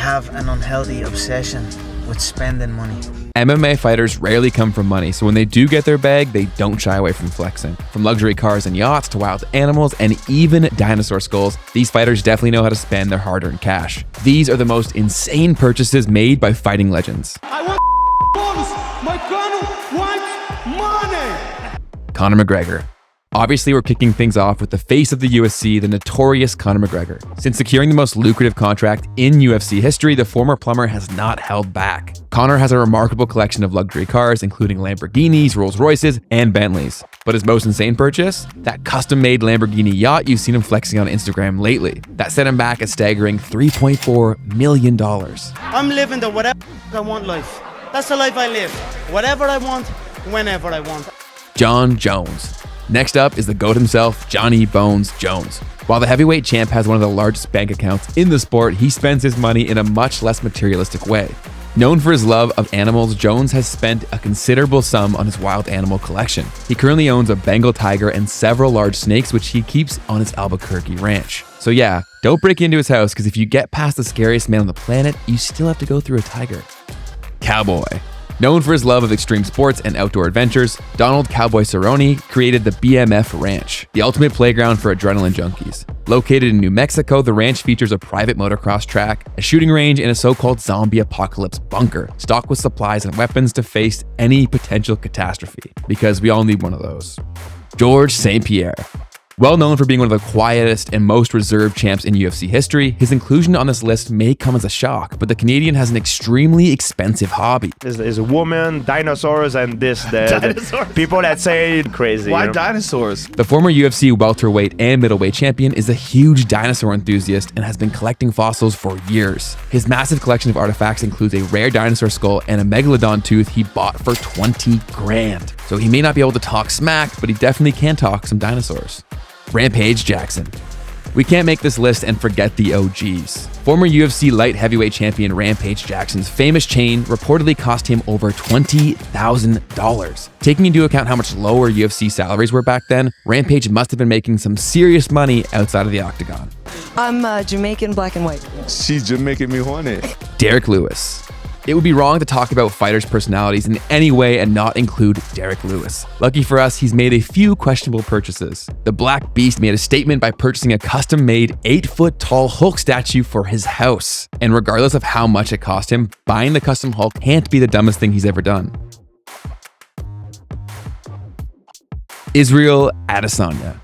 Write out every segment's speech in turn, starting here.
have an unhealthy obsession with spending money. MMA fighters rarely come from money, so when they do get their bag, they don't shy away from flexing. From luxury cars and yachts to wild animals and even dinosaur skulls, these fighters definitely know how to spend their hard-earned cash. These are the most insane purchases made by fighting legends. I want bonus. My Conor wants money. Conor McGregor. Obviously, we're kicking things off with the face of the UFC, the notorious Conor McGregor. Since securing the most lucrative contract in UFC history, the former plumber has not held back. Conor has a remarkable collection of luxury cars, including Lamborghinis, Rolls Royces, and Bentleys. But his most insane purchase? That custom-made Lamborghini yacht you've seen him flexing on Instagram lately. That set him back a staggering $3.4 million. I'm living the whatever I want life. That's the life I live. Whatever I want, whenever I want. Jon Jones. Next up is the GOAT himself, Johnny Bones Jones. While the heavyweight champ has one of the largest bank accounts in the sport, he spends his money in a much less materialistic way. Known for his love of animals, Jones has spent a considerable sum on his wild animal collection. He currently owns a Bengal tiger and several large snakes, which he keeps on his Albuquerque ranch. So yeah, don't break into his house, because if you get past the scariest man on the planet, you still have to go through a tiger. Cowboy. Known for his love of extreme sports and outdoor adventures, Donald Cowboy Cerrone created the BMF Ranch, the ultimate playground for adrenaline junkies. Located in New Mexico, the ranch features a private motocross track, a shooting range, and a so-called zombie apocalypse bunker, stocked with supplies and weapons to face any potential catastrophe, because we all need one of those. Georges St-Pierre. Well known for being one of the quietest and most reserved champs in UFC history, his inclusion on this list may come as a shock, but the Canadian has an extremely expensive hobby. There's a woman, dinosaurs, and the people that say crazy. Why dinosaurs? The former UFC welterweight and middleweight champion is a huge dinosaur enthusiast and has been collecting fossils for years. His massive collection of artifacts includes a rare dinosaur skull and a megalodon tooth he bought for 20 grand. So he may not be able to talk smack, but he definitely can talk some dinosaurs. Rampage Jackson. We can't make this list and forget the OGs. Former UFC light heavyweight champion Rampage Jackson's famous chain reportedly cost him over $20,000. Taking into account how much lower UFC salaries were back then, Rampage must have been making some serious money outside of the octagon. I'm Jamaican, black and white. She's just making me horny. Derek Lewis. It would be wrong to talk about fighters' personalities in any way and not include Derek Lewis. Lucky for us, he's made a few questionable purchases. The Black Beast made a statement by purchasing a custom-made 8-foot-tall Hulk statue for his house. And regardless of how much it cost him, buying the custom Hulk can't be the dumbest thing he's ever done. Israel Adesanya.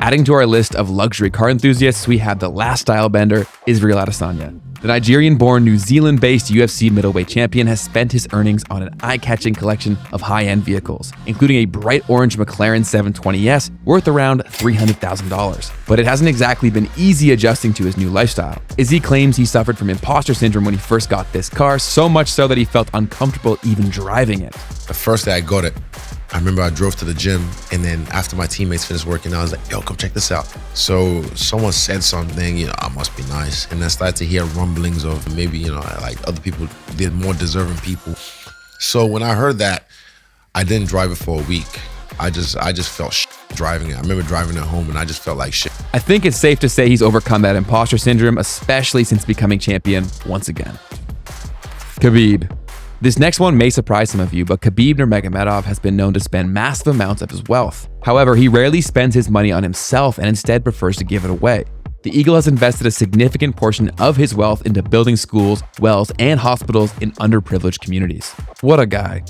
Adding to our list of luxury car enthusiasts, we have the last style bender, Israel Adesanya. The Nigerian-born, New Zealand-based UFC middleweight champion has spent his earnings on an eye-catching collection of high-end vehicles, including a bright orange McLaren 720S worth around $300,000. But it hasn't exactly been easy adjusting to his new lifestyle. Izzy claims he suffered from imposter syndrome when he first got this car, so much so that he felt uncomfortable even driving it. The first day I got it, I remember I drove to the gym, and then after my teammates finished working, I was like, yo, come check this out. So someone said something, I must be nice. And I started to hear rumblings of maybe, like other people did more deserving people. So when I heard that, I didn't drive it for a week. I just felt shit driving it. I remember driving it home and I just felt like shit. I think it's safe to say he's overcome that imposter syndrome, especially since becoming champion once again. Khabib. This next one may surprise some of you, but Khabib Nurmagomedov has been known to spend massive amounts of his wealth. However, he rarely spends his money on himself and instead prefers to give it away. The Eagle has invested a significant portion of his wealth into building schools, wells, and hospitals in underprivileged communities. What a guy.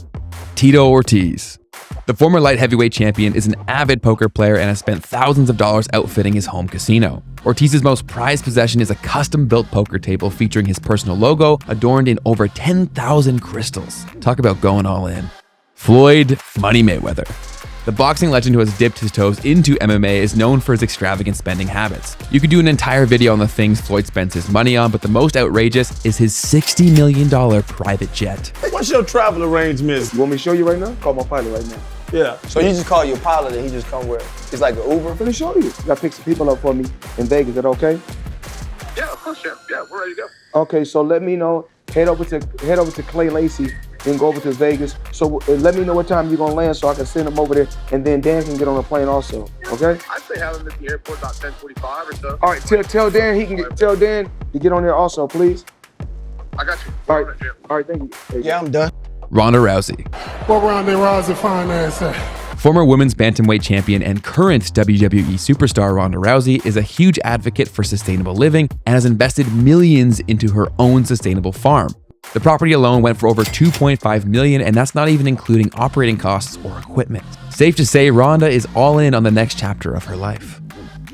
Tito Ortiz. The former light heavyweight champion is an avid poker player and has spent thousands of dollars outfitting his home casino. Ortiz's most prized possession is a custom-built poker table featuring his personal logo, adorned in over 10,000 crystals. Talk about going all in. Floyd Money Mayweather. The boxing legend who has dipped his toes into MMA is known for his extravagant spending habits. You could do an entire video on the things Floyd spends his money on, but the most outrageous is his $60 million private jet. What's your travel arrangements? You want me to show you right now? Call my pilot right now. Yeah. So you just call your pilot and he just come where? It's like an Uber? Let me show you. You gotta pick some people up for me in Vegas. Is that okay? Yeah, of course, Chef. Yeah, we're ready to go. Okay, so let me know. Head over to Clay Lacey, then go over to Vegas. So let me know what time you're gonna land so I can send him over there, and then Dan can get on the plane also. Okay? I'd say have him at the airport about 10:45 or so. All right, tell Dan to get on there also, please. I got you. All right. All right, thank you. Yeah, I'm done. Ronda Rousey. What Ronda Rousey fine ass at? Former women's bantamweight champion and current WWE superstar Ronda Rousey is a huge advocate for sustainable living and has invested millions into her own sustainable farm. The property alone went for over $2.5 million, and that's not even including operating costs or equipment. Safe to say, Ronda is all in on the next chapter of her life.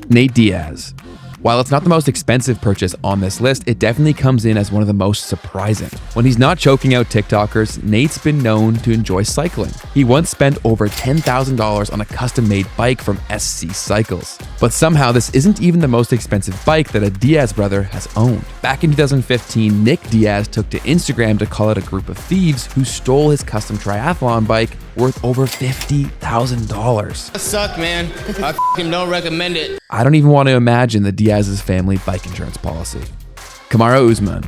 Nate Diaz. While it's not the most expensive purchase on this list, it definitely comes in as one of the most surprising. When he's not choking out TikTokers, Nate's been known to enjoy cycling. He once spent over $10,000 on a custom-made bike from SC Cycles. But somehow this isn't even the most expensive bike that a Diaz brother has owned. Back in 2015, Nick Diaz took to Instagram to call out a group of thieves who stole his custom triathlon bike worth over $50,000. That suck, man. I f***ing don't recommend it. I don't even want to imagine the Diaz's family bike insurance policy. Kamaru Usman.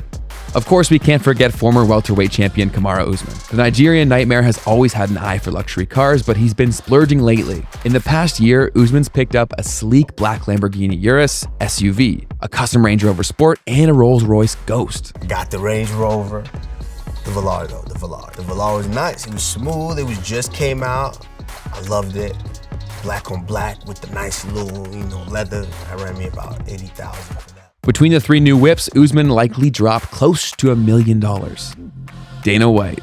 Of course, we can't forget former welterweight champion Kamaru Usman. The Nigerian nightmare has always had an eye for luxury cars, but he's been splurging lately. In the past year, Usman's picked up a sleek black Lamborghini Urus SUV, a custom Range Rover Sport, and a Rolls-Royce Ghost. Got the Range Rover, the Velar though, the Velar. The Velar was nice, it was smooth, it was just came out. I loved it. Black on black with the nice little, leather. That ran me about $80,000 for that. Between the three new whips, Usman likely dropped close to $1 million. Dana White.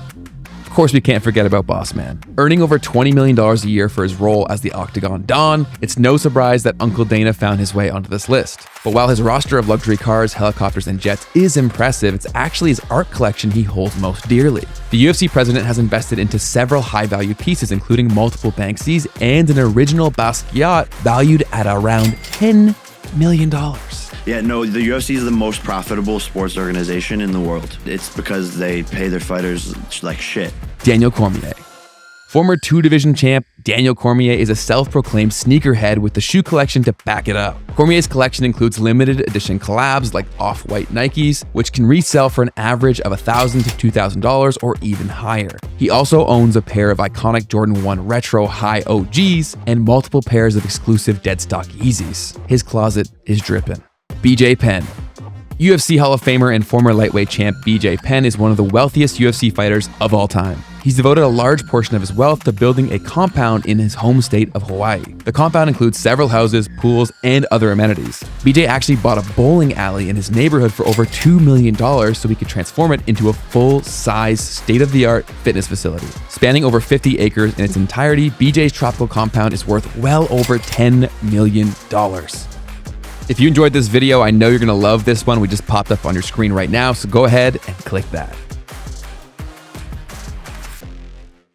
Of course, we can't forget about Boss Man. Earning over $20 million a year for his role as the Octagon Don, it's no surprise that Uncle Dana found his way onto this list. But while his roster of luxury cars, helicopters, and jets is impressive, it's actually his art collection he holds most dearly. The UFC president has invested into several high-value pieces, including multiple Banksys and an original Basquiat valued at around $10 million. Yeah, no, the UFC is the most profitable sports organization in the world. It's because they pay their fighters like shit. Daniel Cormier. Former two-division champ, Daniel Cormier is a self-proclaimed sneakerhead with the shoe collection to back it up. Cormier's collection includes limited edition collabs like off-white Nikes, which can resell for an average of $1,000 to $2,000 or even higher. He also owns a pair of iconic Jordan 1 Retro High OGs and multiple pairs of exclusive Deadstock Yeezys. His closet is dripping. BJ Penn. UFC Hall of Famer and former lightweight champ BJ Penn is one of the wealthiest UFC fighters of all time. He's devoted a large portion of his wealth to building a compound in his home state of Hawaii. The compound includes several houses, pools, and other amenities. BJ actually bought a bowling alley in his neighborhood for over $2 million so he could transform it into a full-size, state-of-the-art fitness facility. Spanning over 50 acres in its entirety, BJ's tropical compound is worth well over $10 million. If you enjoyed this video, I know you're gonna love this one. We just popped up on your screen right now, so go ahead and click that.